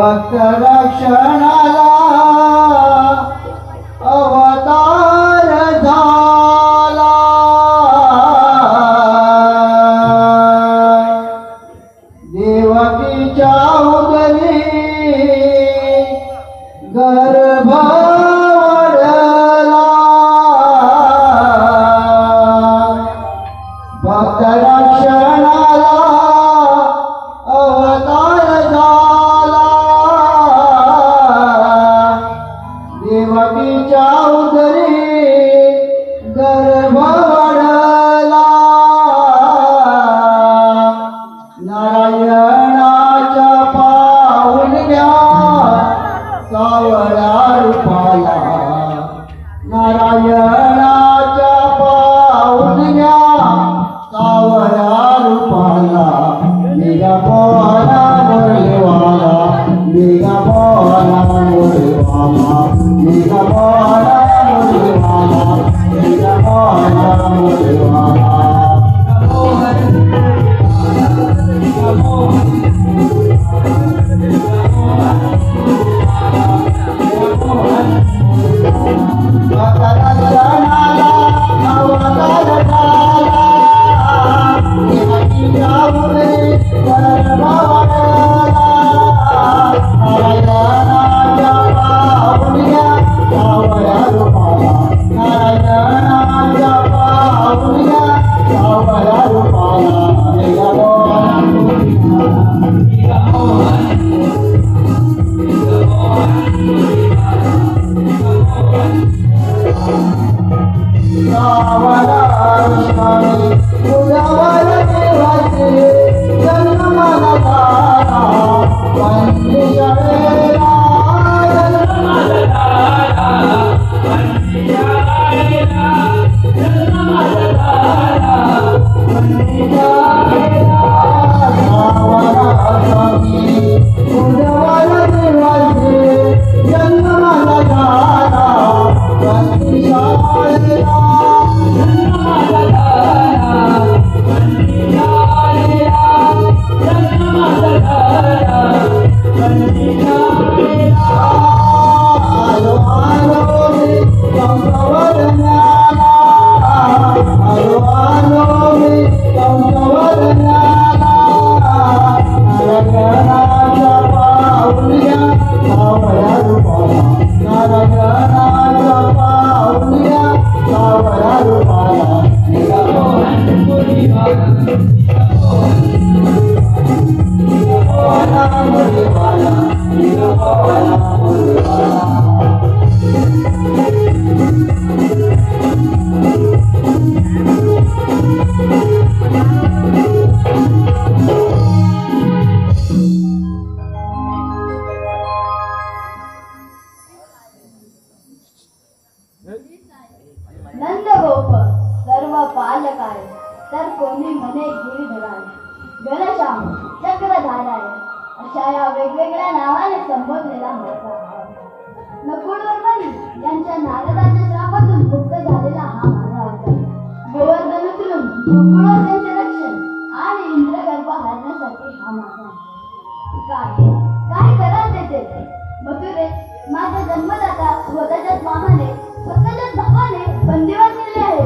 भक्त रक्षणाला अवतार झाला। देवकीच्या उदरी गर्भ वाढला, भक्त रक्षणाला अवतार झाला। देवकीच्या उदरी गर्भ वाढला, नारायणाच्या पाऊलग्या सावळ्या रूपाला, नारायणाच्या पाऊलग्या सावळ्या रूपाला, मेरा बोला मुरलीवाला, मेरा बोला मुरलीवाला, मेरा बोला मुरलीवाला, मेरा बोला मुरलीवाला। नंदगोप सर्व पालकाय, तर कोणी मने गिरिधराय, घनश्याम चक्रधाराय, अशा या वेगवेगळ्या नावाने संबोधलेला माझा नकुल वर्मणी यांच्या नारदाच्या श्रापातून मुक्त झालेला हा माझा अवतार। गोवर्धन उचलून गोकुळाचे रक्षण आणि इंद्रगर्भ हरण्यासाठी हा माझा काय काय कराल ते मथुरेत माझा जन्मदाता स्वतःच्याच मामाने स्वतःच्याच भावाने बंदिवान केले आहे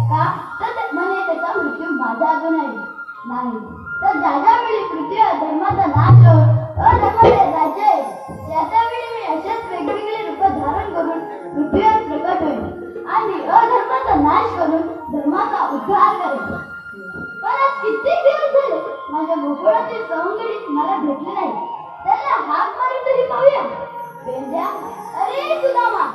का? तर म्हणे त्याचा मृत्यू माझा अजून नाही, तर ज्या वेळी पृथ्वी धर्माचा नाश होऊन अधर्माचे राज्य याच्या वेळी मी अशाच वेगवेगळी रूप धारण करून पृथ्वीवर प्रकट होईल आणि अधर्माचा नाश करून धर्माचा उद्धार करेल। पण आज कित्येक दिवस झाले माझ्या गोकुळातील सवंगडी मला भेटले नाही, त्यांना हाक मारून तरी पाहूया। पेंड्या, अरे सुदामा,